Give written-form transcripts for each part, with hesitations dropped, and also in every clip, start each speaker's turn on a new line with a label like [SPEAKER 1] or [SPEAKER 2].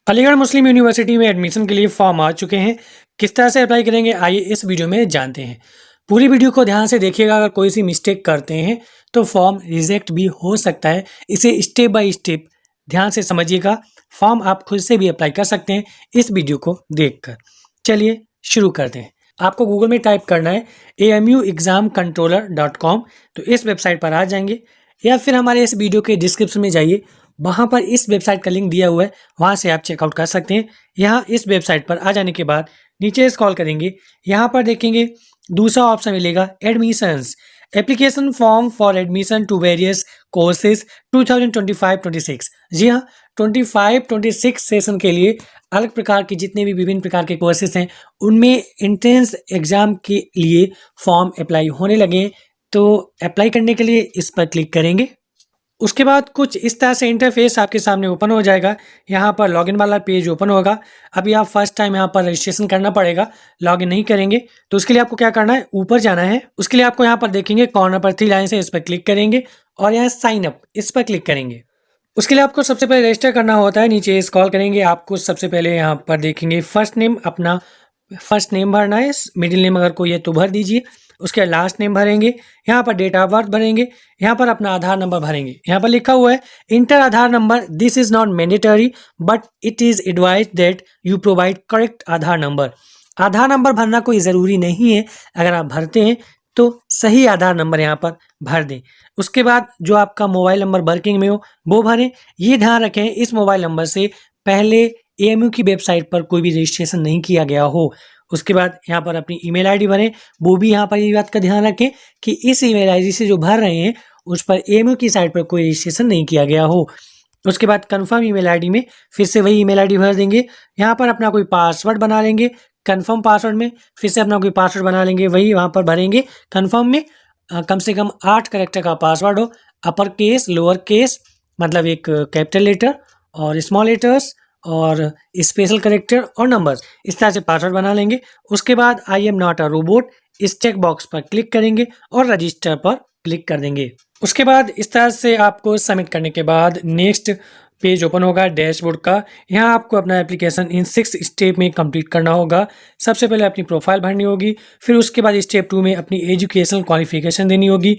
[SPEAKER 1] Aligarh Muslim university में admission के लिए फॉर्म आ चुके हैं। किस तरह से अप्लाई करेंगे आइए इस वीडियो में जानते हैं। पूरी वीडियो को ध्यान से देखिएगा। अगर कोई सी मिस्टेक करते हैं तो फॉर्म रिजेक्ट भी हो सकता है। इसे स्टेप बाय स्टेप ध्यान से समझिएगा। फॉर्म आप खुद से भी अप्लाई कर सकते हैं इस वीडियो को देखकर। चलिए शुरू करते हैं। आपको गूगल में टाइप करना है amuexamcontroller.com। तो इस वेबसाइट पर आ जाएंगे या फिर हमारे इस वीडियो के डिस्क्रिप्शन में जाइए, वहाँ पर इस वेबसाइट का लिंक दिया हुआ है, वहाँ से आप चेकआउट कर सकते हैं। यहाँ इस वेबसाइट पर आ जाने के बाद नीचे स्क्रॉल करेंगे, यहाँ पर देखेंगे दूसरा ऑप्शन मिलेगा admissions, application form for admission to various courses 2025-26। जी हाँ, 25-26 सेशन के लिए अलग प्रकार के जितने भी विभिन्न प्रकार के कोर्सेज हैं उनमें एंट्रेंस एग्जाम के लिए फॉर्म अप्लाई होने लगे। तो अप्लाई करने के लिए इस पर क्लिक करेंगे। उसके बाद कुछ इस तरह से इंटरफेस आपके सामने ओपन हो जाएगा। यहाँ पर लॉगिन वाला पेज ओपन होगा। अभी आप फर्स्ट टाइम यहाँ पर रजिस्ट्रेशन करना पड़ेगा, लॉगिन नहीं करेंगे तो उसके लिए आपको क्या करना है, ऊपर जाना है। उसके लिए आपको यहाँ पर देखेंगे कॉर्नर पर 3 लाइन है, इस पर क्लिक करेंगे और यहाँ साइन अप इस पर क्लिक करेंगे। उसके लिए आपको सबसे पहले रजिस्टर करना होता है। नीचे स्क्रॉल करेंगे, आपको सबसे पहले यहाँ पर देखेंगे फर्स्ट नेम, अपना फर्स्ट नेम भरना है, मिडिल नेम अगर कोई है तो भर दीजिए। उसके बाद लास्ट नेम भरेंगे, यहाँ पर डेट ऑफ बर्थ भरेंगे, यहाँ पर अपना आधार नंबर भरेंगे। यहाँ पर लिखा हुआ है inter Aadhaar number, this is not mandatory but it is advise that you provide correct Aadhaar number. Aadhaar number भरना कोई ज़रूरी नहीं है, अगर आप भरते हैं तो सही आधार नंबर यहाँ पर भर दें। उसके बाद जो आपका मोबाइल नंबर वर्किंग में हो वो भरें। ये ध्यान रखें इस मोबाइल नंबर से पहले एएमयू की वेबसाइट पर कोई भी रजिस्ट्रेशन नहीं किया गया हो। उसके बाद यहाँ पर अपनी ईमेल आईडी भरें, वो भी यहाँ पर ये बात का ध्यान रखें कि इस ईमेल आईडी से जो भर रहे हैं उस पर एएमयू की साइट पर कोई रजिस्ट्रेशन नहीं किया गया हो। उसके बाद कंफर्म ईमेल आईडी में फिर से वही ईमेल आईडी भर देंगे। यहाँ पर अपना कोई पासवर्ड बना लेंगे, कंफर्म पासवर्ड में फिर से अपना कोई पासवर्ड बना लेंगे, वही वहाँ पर भरेंगे। कंफर्म में कम से कम 8 कैरेक्टर का पासवर्ड हो, अपर केस लोअर केस मतलब एक कैपिटल लेटर और स्मॉल लेटर्स और स्पेशल कैरेक्टर और नंबर्स, इस तरह से पासवर्ड बना लेंगे। उसके बाद I am not a robot इस चेक बॉक्स पर क्लिक करेंगे और रजिस्टर पर क्लिक कर देंगे। उसके बाद इस तरह से आपको सबमिट करने के बाद नेक्स्ट पेज ओपन होगा डैशबोर्ड का। यहाँ आपको अपना एप्लीकेशन इन 6 स्टेप में कंप्लीट करना होगा। सबसे पहले अपनी प्रोफाइल भरनी होगी, फिर उसके बाद स्टेप 2 में अपनी एजुकेशनल क्वालिफिकेशन देनी होगी।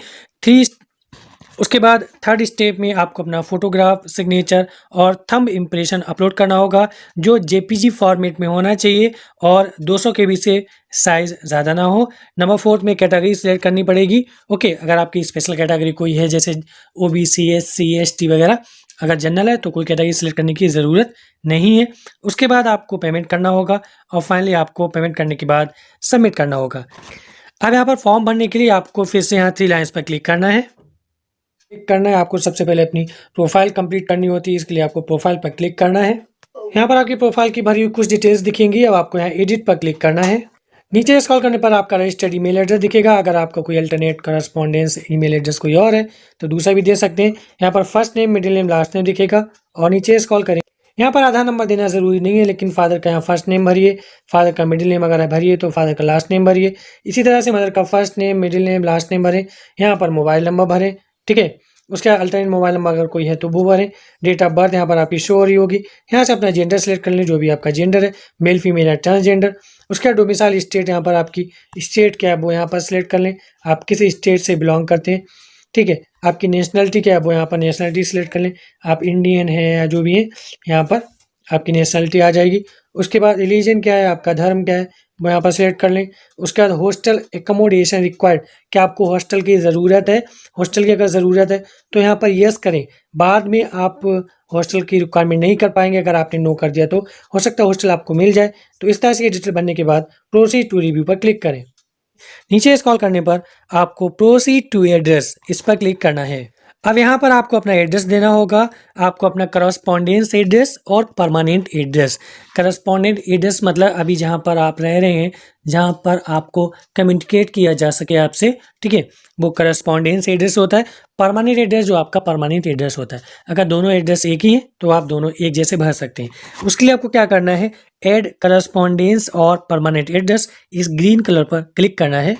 [SPEAKER 1] उसके बाद थर्ड स्टेप में आपको अपना फोटोग्राफ, सिग्नेचर और थंब इम्प्रेशन अपलोड करना होगा, जो जेपीजी फॉर्मेट में होना चाहिए और 200 KB से साइज़ ज़्यादा ना हो। नंबर 4 में कैटेगरी सिलेक्ट करनी पड़ेगी। ओके, अगर आपकी स्पेशल कैटेगरी कोई है जैसे ओबीसी, एससी, एसटी वगैरह, अगर जनरल है तो कोई कैटेगरी सिलेक्ट करने की ज़रूरत नहीं है। उसके बाद आपको पेमेंट करना होगा और फाइनली आपको पेमेंट करने के बाद सबमिट करना होगा। अब यहाँ पर फॉर्म भरने के लिए आपको फिर से यहाँ 3 लाइन्स पर क्लिक करना है। आपको सबसे पहले अपनी प्रोफाइल कंप्लीट करनी होती है, इसके लिए आपको प्रोफाइल पर क्लिक करना है। यहाँ पर आपकी प्रोफाइल की भरी हुई कुछ डिटेल्स दिखेंगी। अब आपको यहाँ एडिट पर क्लिक करना है। नीचे स्क्रॉल करने पर आपका रजिस्टर्ड ईमेल एड्रेस दिखेगा। अगर आपका कोई अल्टरनेट करस्पॉन्डेंस ईमेल एड्रेस कोई और है तो दूसरा भी दे सकते हैं। यहाँ पर first name, middle name, last name दिखेगा और नीचे स्क्रॉल करें। यहाँ पर आधार नंबर देना ज़रूरी नहीं है, लेकिन फादर का यहाँ फर्स्ट नेम भरिए, फादर का मिडिल नेम अगर भरिए तो फादर का लास्ट नेम भरिए। इसी तरह से मदर का first name, middle name, last name भरें। यहाँ पर मोबाइल नंबर भरें, ठीक है। उसके बाद अल्टरनेट मोबाइल नंबर अगर कोई है तो वो भरें। डेट ऑफ बर्थ यहाँ पर आपकी शो हो रही होगी। यहाँ से अपना जेंडर सेलेक्ट कर लें, जो भी आपका जेंडर है, मेल, फीमेल या ट्रांसजेंडर। उसके बाद डोमिसाइल स्टेट, यहाँ पर आपकी स्टेट क्या है वो यहाँ पर सिलेक्ट कर लें, आप किस स्टेट से बिलोंग करते हैं, ठीक है। आपकी नेशनलिटी क्या है वो यहाँ पर नेशनलिटी सिलेक्ट कर लें, आप इंडियन है या जो भी है यहाँ पर आपकी नेशनलिटी आ जाएगी। उसके बाद रिलीजन क्या है, आपका धर्म क्या है वो यहाँ पर सिलेक्ट कर लें। उसके बाद हॉस्टल एकोमोडेशन रिक्वायर्ड, क्या आपको हॉस्टल की ज़रूरत है, हॉस्टल की अगर ज़रूरत है तो यहाँ पर यस करें। बाद में आप हॉस्टल की रिक्वायरमेंट नहीं कर पाएंगे, अगर आपने नो कर दिया तो हो सकता है हॉस्टल आपको मिल जाए। तो इस तरह से ये डिटेल बनने के बाद प्रोसीड टू रिव्यू पर क्लिक करें। नीचे स्क्रॉल करने पर आपको प्रोसीड टू एड्रेस इस पर क्लिक करना है। अब यहाँ पर आपको अपना एड्रेस देना होगा, आपको अपना करस्पॉन्डेंस एड्रेस और परमानेंट एड्रेस। करस्पॉन्डेंट एड्रेस मतलब अभी जहाँ पर आप रह रहे हैं, जहाँ पर आपको कम्युनिकेट किया जा सके आपसे, ठीक है, वो करस्पॉन्डेंस एड्रेस होता है। परमानेंट एड्रेस जो आपका परमानेंट एड्रेस होता है। अगर दोनों एड्रेस एक ही हैं तो आप दोनों एक जैसे भर सकते हैं। उसके लिए आपको क्या करना है, ऐड करस्पॉन्डेंस और परमानेंट एड्रेस, इस ग्रीन कलर पर क्लिक करना है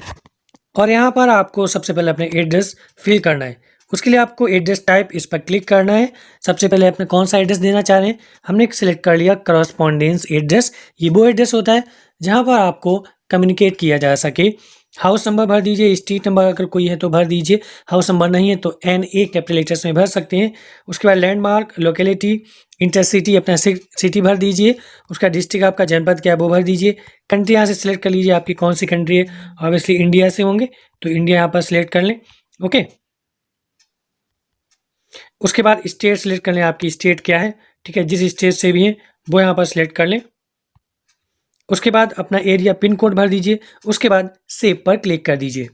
[SPEAKER 1] और यहाँ पर आपको सबसे पहले अपने एड्रेस फिल करना है। उसके लिए आपको एड्रेस टाइप इस पर क्लिक करना है। सबसे पहले अपने कौन सा एड्रेस देना चाह रहे हैं, हमने सिलेक्ट कर लिया करस्पॉन्डेंस एड्रेस। ये वो एड्रेस होता है जहाँ पर आपको कम्युनिकेट किया जा सके। हाउस नंबर भर दीजिए, स्ट्रीट नंबर अगर कोई है तो भर दीजिए, हाउस नंबर नहीं है तो NA कैपिटल लेटर्स में भर सकते हैं। उसके बाद लैंडमार्क, लोकेलिटी, इंटरसिटी अपना सिटी भर दीजिए। उसका डिस्ट्रिक्ट आपका जनपद क्या है वो भर दीजिए। कंट्री यहाँ से सिलेक्ट कर लीजिए आपकी कौन सी कंट्री है, ऑब्वियसली इंडिया से होंगे तो इंडिया यहाँ पर सिलेक्ट कर लें। ओके, उसके बाद स्टेट सिलेक्ट कर लें, आपकी स्टेट क्या है, ठीक है, जिस स्टेट से भी है वो यहाँ पर सिलेक्ट कर लें। उसके बाद अपना एरिया पिन कोड भर दीजिए। उसके बाद सेव पर क्लिक कर दीजिए।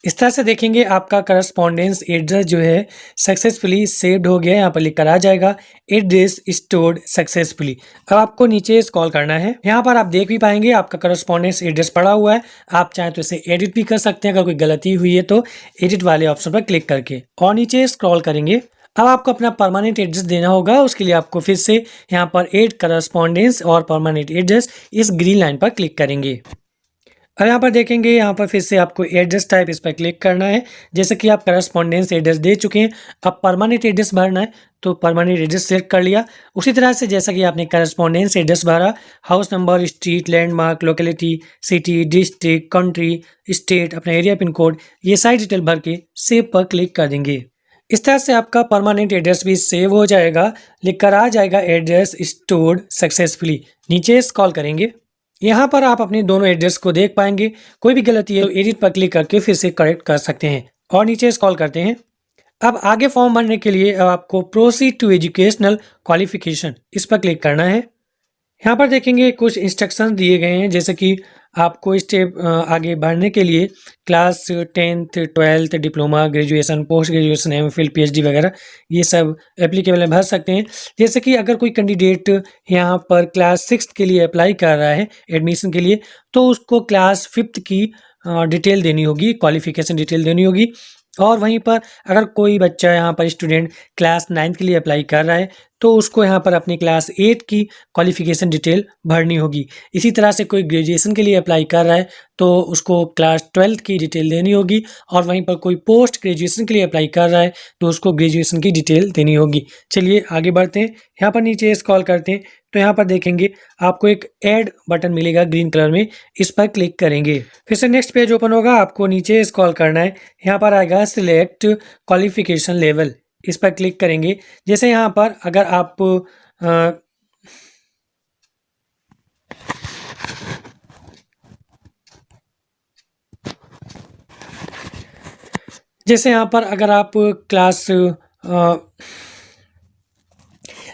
[SPEAKER 1] इस तरह से देखेंगे आपका करस्पॉन्डेंस एड्रेस जो है सक्सेसफुली सेव्ड हो गया है। यहाँ पर लिख कर आ जाएगा एड्रेस स्टोर्ड सक्सेसफुली। अब आपको नीचे स्क्रॉल करना है। यहाँ पर आप देख भी पाएंगे आपका करस्पॉन्डेंस एड्रेस पड़ा हुआ है। आप चाहें तो इसे एडिट भी कर सकते हैं, अगर कोई गलती हुई है तो एडिट वाले ऑप्शन पर क्लिक करके, और नीचे स्क्रॉल करेंगे। अब आपको अपना परमानेंट एड्रेस देना होगा। उसके लिए आपको फिर से यहाँ पर एड करस्पॉन्डेंस और परमानेंट एड्रेस इस ग्रीन लाइन पर क्लिक करेंगे। अब यहाँ पर देखेंगे, यहाँ पर फिर से आपको एड्रेस टाइप इस पर क्लिक करना है। जैसे कि आप करस्पॉन्डेंस एड्रेस दे चुके हैं, अब परमानेंट एड्रेस भरना है तो परमानेंट एड्रेस सेलेक्ट कर लिया। उसी तरह से जैसा कि आपने करस्पॉन्डेंस एड्रेस भरा, house number, street, landmark, locality, city, district, country, state, अपना एरिया पिन कोड, ये सारी डिटेल भर के सेव पर क्लिक कर देंगे। इस तरह से आपका परमानेंट एड्रेस भी सेव हो जाएगा, लिखकर आ जाएगा एड्रेस स्टोर्ड सक्सेसफुली। नीचे स्क्रॉल करेंगे, यहाँ पर आप अपने दोनों एड्रेस को देख पाएंगे। कोई भी गलती है तो एडिट पर क्लिक करके फिर से करेक्ट कर सकते हैं, और नीचे स्क्रॉल करते हैं। अब आगे फॉर्म भरने के लिए अब आपको प्रोसीड टू एजुकेशनल क्वालिफिकेशन इस पर क्लिक करना है। यहाँ पर देखेंगे कुछ इंस्ट्रक्शंस दिए गए हैं, जैसे कि आपको स्टेप आगे बढ़ने के लिए class 10th 12th diploma, graduation, post graduation, MPhil, PhD वगैरह ये सब एप्लीकेबल है, भर सकते हैं। जैसे कि अगर कोई कैंडिडेट यहाँ पर क्लास 6th के लिए अप्लाई कर रहा है एडमिशन के लिए, तो उसको क्लास 5th की डिटेल देनी होगी, क्वालिफिकेशन डिटेल देनी होगी। और वहीं पर अगर कोई बच्चा यहाँ पर स्टूडेंट क्लास 9th के लिए अप्लाई कर रहा है तो उसको यहाँ पर अपनी क्लास 8 की क्वालिफिकेशन डिटेल भरनी होगी। इसी तरह से कोई ग्रेजुएशन के लिए अप्लाई कर रहा है तो उसको क्लास 12th की डिटेल देनी होगी, और वहीं पर कोई पोस्ट ग्रेजुएशन के लिए अप्लाई कर रहा है तो उसको ग्रेजुएशन की डिटेल देनी होगी। चलिए आगे बढ़ते हैं, यहाँ पर नीचे स्क्रॉल करते हैं तो यहाँ पर देखेंगे आपको एक ऐड बटन मिलेगा ग्रीन कलर में, इस पर क्लिक करेंगे। फिर से नेक्स्ट पेज ओपन होगा, आपको नीचे स्क्रॉल करना है, यहाँ पर आएगा सिलेक्ट क्वालिफिकेशन लेवल, इस पर क्लिक करेंगे। जैसे यहाँ पर अगर आप जैसे यहाँ पर अगर आप क्लास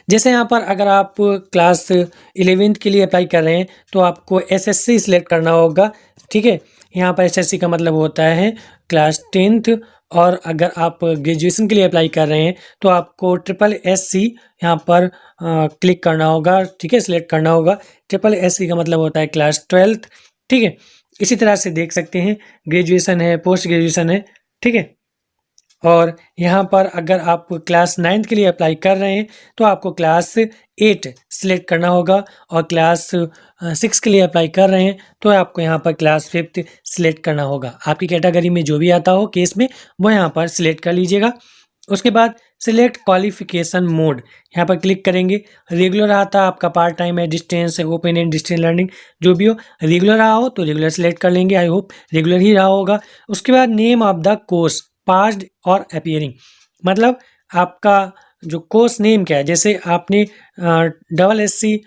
[SPEAKER 1] जैसे यहाँ पर अगर आप क्लास 11th के लिए अप्लाई कर रहे हैं तो आपको SSC सिलेक्ट करना होगा, ठीक है। यहाँ पर SSC का मतलब होता है क्लास 10th, और अगर आप ग्रेजुएशन के लिए अप्लाई कर रहे हैं तो आपको SSSC यहाँ पर क्लिक करना होगा, ठीक है, सिलेक्ट करना होगा। SSSC का मतलब होता है क्लास 12th, ठीक है। इसी तरह से देख सकते हैं ग्रेजुएशन है, पोस्ट ग्रेजुएशन है, ठीक है। और यहाँ पर अगर आप क्लास 9th के लिए अप्लाई कर रहे हैं तो आपको क्लास 8 सिलेक्ट करना होगा, और क्लास 6 के लिए अप्लाई कर रहे हैं तो आपको यहाँ पर क्लास 5th सिलेक्ट करना होगा। आपकी कैटेगरी में जो भी आता हो केस में वो यहाँ पर सिलेक्ट कर लीजिएगा। उसके बाद सिलेक्ट क्वालिफिकेशन मोड, यहाँ पर क्लिक करेंगे। रेगुलर आता है आपका, पार्ट टाइम है, डिस्टेंस है, ओपन एंड डिस्टेंस लर्निंग, जो भी हो। रेगुलर रहा हो तो रेगुलर सिलेक्ट कर लेंगे, आई होप रेगुलर ही रहा होगा। उसके बाद name of the course, passed और अपीयरिंग, मतलब आपका जो कोर्स नेम क्या है। जैसे आपने SSC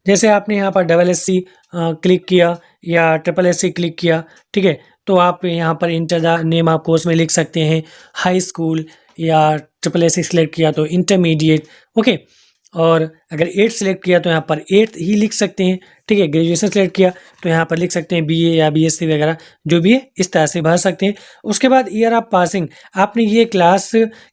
[SPEAKER 1] जैसे आपने यहाँ पर SSC क्लिक किया या SSC क्लिक किया, ठीक है, तो आप यहाँ पर enter the name of course में लिख सकते हैं हाई स्कूल, या SSC सिलेक्ट किया तो इंटरमीडिएट, ओके। और अगर 8 सिलेक्ट किया तो यहाँ पर 8 ही लिख सकते हैं, ठीक है। ग्रेजुएशन सिलेक्ट किया तो यहाँ पर लिख सकते हैं BA या BSc वगैरह, जो भी है इस तरह से भर सकते हैं। उसके बाद ईयर ऑफ पासिंग, आपने ये क्लास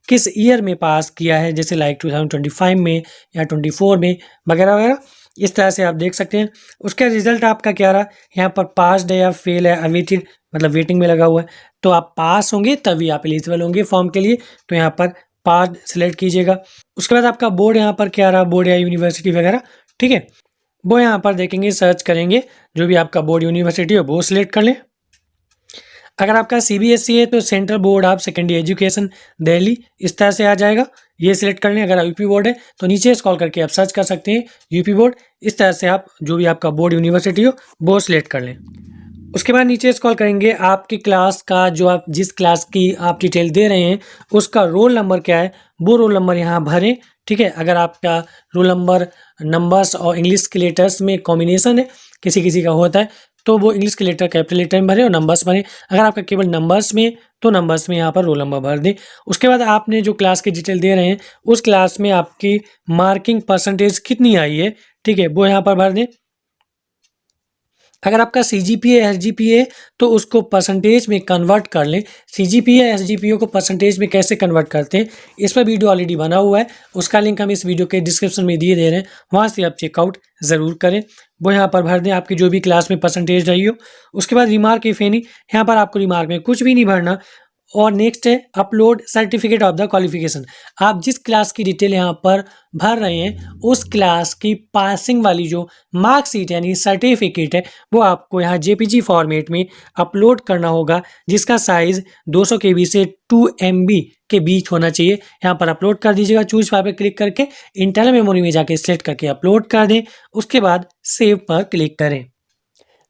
[SPEAKER 1] किस ईयर में पास किया है, जैसे लाइक 2025 में या 24 में वगैरह वगैरह, इस तरह से आप देख सकते हैं। उसका रिजल्ट आपका क्या रहा, यहाँ पर पास्ड है या फेल है, अवेटेड मतलब वेटिंग में लगा हुआ है, तो आप पास होंगे तभी आप एलिजिबल होंगे फॉर्म के लिए, तो यहाँ पर पास सिलेक्ट कीजिएगा। उसके बाद आपका बोर्ड यहाँ पर क्या रहा, बोर्ड या यूनिवर्सिटी वगैरह, ठीक है, वो यहाँ पर देखेंगे, सर्च करेंगे, जो भी आपका बोर्ड यूनिवर्सिटी हो वो सिलेक्ट कर लें। अगर आपका सीबीएसई है तो central board of secondary education Delhi इस तरह से आ जाएगा, ये सिलेक्ट कर लें। अगर यूपी बोर्ड है तो नीचे स्क्रॉल करके आप सर्च कर सकते हैं यूपी बोर्ड, इस तरह से आप जो भी आपका बोर्ड यूनिवर्सिटी हो वो सिलेक्ट कर लें। उसके बाद नीचे स्क्रॉल करेंगे, आपकी क्लास का जो आप जिस क्लास की आप डिटेल दे रहे हैं उसका रोल नंबर क्या है वो रोल नंबर यहाँ भरें। ठीक है, अगर आपका रोल नंबर नंबर्स और इंग्लिश के लेटर्स में कॉम्बिनेशन है, किसी किसी का होता है, तो वो इंग्लिश के लेटर कैपिटल लेटर में भरें और नंबर्स भरें। अगर आपका केवल नंबर्स में तो नंबर्स में यहाँ पर रोल नंबर भर दें। उसके बाद आपने जो क्लास की डिटेल दे रहे हैं उस क्लास में आपकी मार्किंग परसेंटेज कितनी आई है, ठीक है, वो यहाँ पर भर दें। अगर आपका सीजीपीए एसजीपीए तो उसको परसेंटेज में कन्वर्ट कर लें। सीजीपीए एसजीपीए को परसेंटेज में कैसे कन्वर्ट करते हैं इस पर वीडियो ऑलरेडी बना हुआ है, उसका लिंक हम इस वीडियो के डिस्क्रिप्शन में दिए दे रहे हैं, वहाँ से आप चेकआउट ज़रूर करें। वो यहाँ पर भर दें आपकी जो भी क्लास में परसेंटेज रही हो। उसके बाद रिमार्क इफ एनी, यहाँ पर आपको रिमार्क में कुछ भी नहीं भरना। और नेक्स्ट है upload certificate of the qualification. आप जिस क्लास की डिटेल यहाँ पर भर रहे हैं उस क्लास की पासिंग वाली जो मार्कशीट यानी सर्टिफिकेट है वो आपको यहाँ जेपीजी फॉर्मेट में अपलोड करना होगा, जिसका साइज़ 200 KB से 2 MB के बीच होना चाहिए। यहाँ पर अपलोड कर दीजिएगा, चूज फाइल पर क्लिक करके इंटरनल मेमोरी में जाके सेलेक्ट करके अपलोड कर दें। उसके बाद सेव पर क्लिक करें।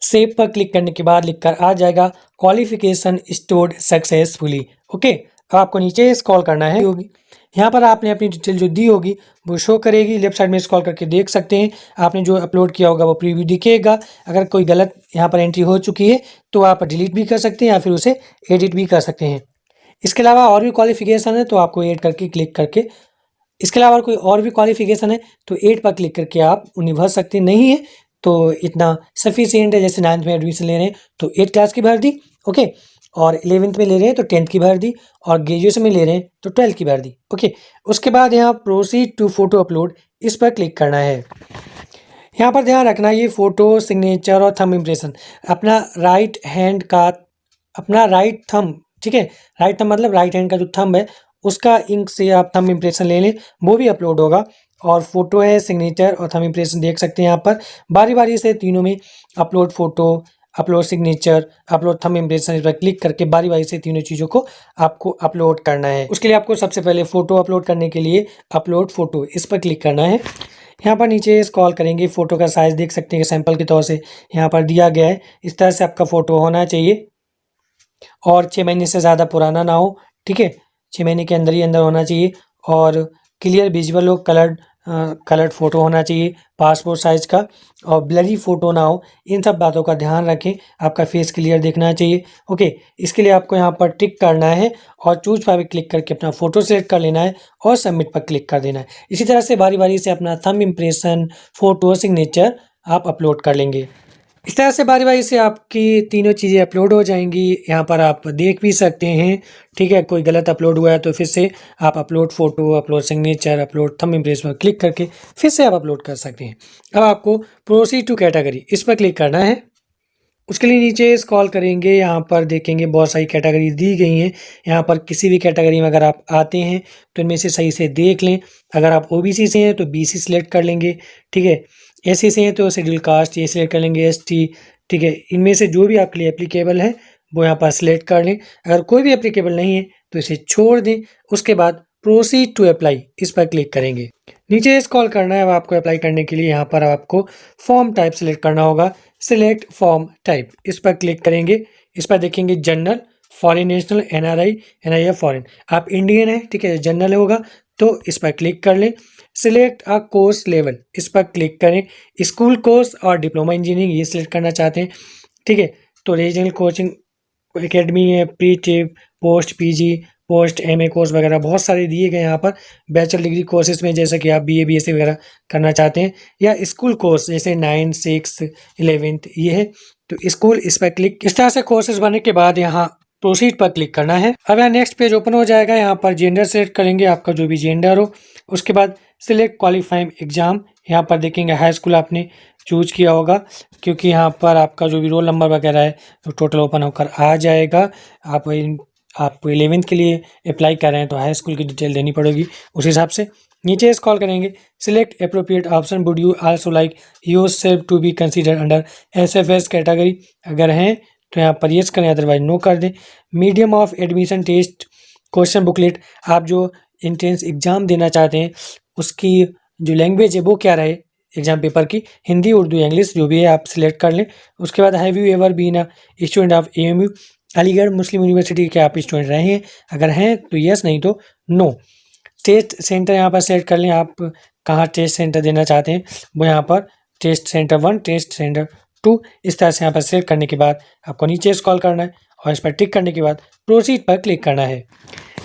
[SPEAKER 1] सेव पर क्लिक करने के बाद लिखकर आ जाएगा क्वालिफिकेशन स्टोर्ड सक्सेसफुली। ओके, अब आपको नीचे स्क्रॉल करना है, होगी यहाँ पर आपने अपनी डिटेल जो दी होगी वो शो करेगी। लेफ्ट साइड में स्क्रॉल करके देख सकते हैं आपने जो अपलोड किया होगा वो प्रीव्यू दिखेगा। अगर कोई गलत यहाँ पर एंट्री हो चुकी है तो आप डिलीट भी कर सकते हैं या फिर उसे एडिट भी कर सकते हैं। इसके अलावा और भी क्वालिफिकेशन है तो आपको एड करके क्लिक करके, इसके अलावा कोई और भी क्वालिफिकेशन है तो एड पर क्लिक करके आप उन्हें भर सकते हैं। नहीं है तो इतना सफिशियंट है, जैसे 9th में एडमिशन ले रहे हैं तो 8 क्लास की भर दी, ओके, और 11th में ले रहे हैं तो 10th की भर दी, और ग्रेजुएशन में ले रहे हैं तो 12th की भर दी, ओके। उसके बाद यहाँ प्रोसीड टू फोटो अपलोड, इस पर क्लिक करना है। यहाँ पर ध्यान रखना ये फ़ोटो सिग्नेचर और थंब इम्प्रेशन अपना राइट हैंड का, अपना राइट थंब, ठीक है, राइट थंब मतलब राइट हैंड का जो थंब है उसका इंक से आप थंब इम्प्रेशन ले लें, वो भी अपलोड होगा। और फोटो है, सिग्नेचर और थंब इम्प्रेशन देख सकते हैं यहाँ पर बारी बारी से तीनों में upload photo, upload signature, upload thumb impression, इस पर क्लिक करके बारी बारी से तीनों चीज़ों को आपको अपलोड करना है। उसके लिए आपको सबसे पहले फ़ोटो अपलोड करने के लिए अपलोड फ़ोटो, इस पर क्लिक करना है। यहाँ पर नीचे स्क्रॉल करेंगे, फ़ोटो का साइज़ देख सकते हैं सैंपल के तौर से यहाँ पर दिया गया है। इस तरह से आपका फ़ोटो होना चाहिए और 6 महीने से ज़्यादा पुराना ना हो, ठीक है, 6 महीने के अंदर ही अंदर होना चाहिए और क्लियर विजुअल हो, कलर्ड फ़ोटो होना चाहिए पासपोर्ट साइज़ का, और ब्लरी फ़ोटो ना हो। इन सब बातों का ध्यान रखें, आपका फेस क्लियर दिखना चाहिए, ओके। इसके लिए आपको यहाँ पर टिक करना है और चूज फाइल क्लिक करके अपना फ़ोटो सेलेक्ट कर लेना है और सबमिट पर क्लिक कर देना है। इसी तरह से बारी बारी से अपना थंब इम्प्रेशन, फ़ोटो, सिग्नेचर आप अपलोड कर लेंगे। इस तरह से बारी बारी से आपकी तीनों चीज़ें अपलोड हो जाएंगी। यहाँ पर आप देख भी सकते हैं, ठीक है, कोई गलत अपलोड हुआ है तो फिर से आप upload photo, upload signature, upload thumb impress पर क्लिक करके फिर से आप अपलोड कर सकते हैं। अब आपको प्रोसीड टू कैटेगरी, इस पर क्लिक करना है। उसके लिए नीचे स्क्रॉल करेंगे, यहाँ पर देखेंगे बहुत सारी कैटेगरी दी गई हैं। यहाँ पर किसी भी कैटेगरी में अगर आप आते हैं तो इनमें से सही से देख लें। अगर आप ओबीसी से हैं तो बीसी सिलेक्ट कर लेंगे, ठीक है, एससी से हैं तो शेड्यूल कास्ट ये सिलेक्ट कर लेंगे, एसटी, ठीक है, इनमें से जो भी आपके लिए एप्लीकेबल है वो यहाँ पर सिलेक्ट कर लें। अगर कोई भी एप्लीकेबल नहीं है तो इसे छोड़ दें। उसके बाद प्रोसीड टू अप्लाई, इस पर क्लिक करेंगे। नीचे स्क्रॉल करना है, अब आपको अप्लाई करने के लिए यहाँ पर आपको फॉर्म टाइप सेलेक्ट करना होगा। सिलेक्ट फॉर्म टाइप, इस पर क्लिक करेंगे। इस पर देखेंगे general, foreign national, NRI, NIF foreign. आप इंडियन है, ठीक है, जनरल होगा तो इस पर क्लिक कर लें। सिलेक्ट अ कोर्स लेवल, इस पर क्लिक करें। स्कूल कोर्स और डिप्लोमा इंजीनियरिंग ये सिलेक्ट करना चाहते हैं, ठीक है, तो रीजनल कोचिंग एकेडमी है, pre tip, post PG, post MA course वगैरह बहुत सारे दिए गए यहाँ पर। बैचलर डिग्री कोर्सेज में जैसे कि आप बीए बीएससी वगैरह करना चाहते हैं, या स्कूल कोर्स जैसे 9, 6, 11th ये है तो स्कूल, इस पर क्लिक। इस तरह से कोर्सेज बनने के बाद यहाँ प्रोसीड पर क्लिक करना है। अब यहाँ नेक्स्ट पेज ओपन हो जाएगा। यहाँ पर जेंडर सेलेक्ट करेंगे, आपका जो भी जेंडर हो। उसके बाद सिलेक्ट क्वालिफाइंग एग्जाम, यहाँ पर देखेंगे हाई स्कूल आपने चूज किया होगा क्योंकि यहाँ पर आपका जो भी रोल नंबर वगैरह है तो टोटल ओपन होकर आ जाएगा। आप 11th के लिए अप्लाई कर रहे हैं तो हाई स्कूल की डिटेल देनी पड़ेगी उस हिसाब से। नीचे स्क्रॉल करेंगे, select appropriate option, would you also like yourself to be consider under SFS category, अगर हैं तो यहाँ पर येस करें, अदरवाइज नो कर दें। Medium of admission test question booklet, आप जो एंट्रेंस एग्ज़ाम देना चाहते हैं उसकी जो लैंग्वेज है वो क्या रहे एग्जाम पेपर की, हिंदी, उर्दू, इंग्लिश जो भी है आप सिलेक्ट कर लें। उसके बाद have you ever been a student of AMU Aligarh Muslim University के आप स्टूडेंट रहे हैं, अगर हैं तो यस, नहीं तो नो। टेस्ट सेंटर यहाँ पर सेलेक्ट कर लें, आप कहाँ टेस्ट सेंटर देना चाहते हैं वो यहाँ पर टेस्ट सेंटर 1, टेस्ट सेंटर 2, इस तरह से यहाँ पर सेलेक्ट करने के बाद आपको नीचे स्क्रॉल करना है और इस पर टिक करने के बाद प्रोसीड पर क्लिक करना है।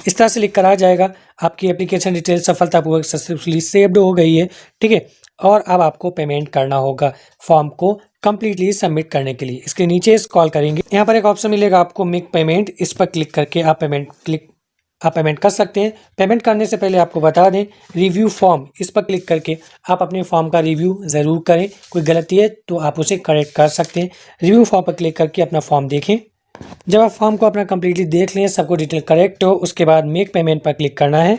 [SPEAKER 1] इस तरह से लिख कर आ जाएगा आपकी एप्लीकेशन डिटेल सफलतापूर्वक सक्सेसफुली सेव्ड हो गई है, ठीक है। और अब आपको पेमेंट करना होगा फॉर्म को कंप्लीटली सबमिट करने के लिए। इसके नीचे स्क्रॉल करेंगे, यहाँ पर एक ऑप्शन मिलेगा आपको मेक पेमेंट, इस पर क्लिक करके आप पेमेंट कर सकते हैं। पेमेंट करने से पहले आपको बता दें, रिव्यू फॉर्म, इस पर क्लिक करके आप अपने फॉर्म का रिव्यू ज़रूर करें, कोई गलती है तो आप उसे करेक्ट कर सकते हैं। रिव्यू फॉर्म पर क्लिक करके अपना फॉर्म देखें। जब आप फॉर्म को अपना कंप्लीटली देख लें, सबको डिटेल करेक्ट हो, उसके बाद मेक पेमेंट पर क्लिक करना है।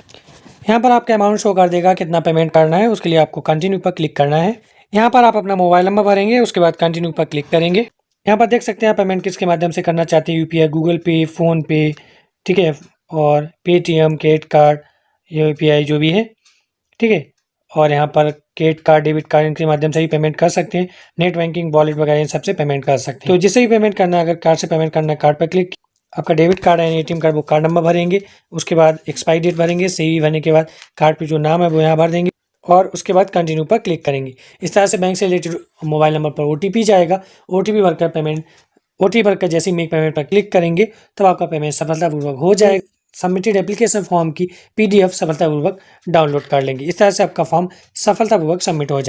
[SPEAKER 1] यहाँ पर आपका अमाउंट शो कर देगा कितना पेमेंट करना है, उसके लिए आपको कंटिन्यू पर क्लिक करना है। यहाँ पर आप अपना मोबाइल नंबर भरेंगे, उसके बाद कंटिन्यू पर क्लिक करेंगे। यहाँ पर देख सकते हैं आप पेमेंट किसके माध्यम से करना चाहते हैं, UPI, गूगल पे, फ़ोनपे, ठीक है, और पेटीएम, क्रेडिट कार्ड, UPI जो भी है, ठीक है। और यहाँ पर क्रेडिट कार्ड, डेबिट कार्ड, इनके माध्यम से ही पेमेंट कर सकते हैं। नेट बैंकिंग, वॉलेट वगैरह इन सबसे पेमेंट कर सकते हैं। तो जिससे भी पेमेंट करना है, अगर कार्ड से पेमेंट करना है, कार्ड पर क्लिक, आपका डेबिट कार्ड है, ATM कार्ड, वो कार्ड नंबर भरेंगे, उसके बाद एक्सपायरी डेट भरेंगे, CVV भरने के बाद कार्ड पे जो नाम है वो यहाँ भर देंगे और उसके बाद कंटिन्यू पर क्लिक करेंगे। इस तरह से बैंक से रिलेटेड मोबाइल नंबर पर OTP जाएगा, OTP भरकर OTP भरकर जैसे ही मेक पेमेंट पर क्लिक करेंगे तब आपका पेमेंट सफलतापूर्वक हो जाएगा। सबमिटेड एप्लीकेशन फॉर्म की PDF सफलतापूर्वक डाउनलोड कर लेंगे। इस तरह से आपका फॉर्म सफलतापूर्वक सबमिट हो जाएगा।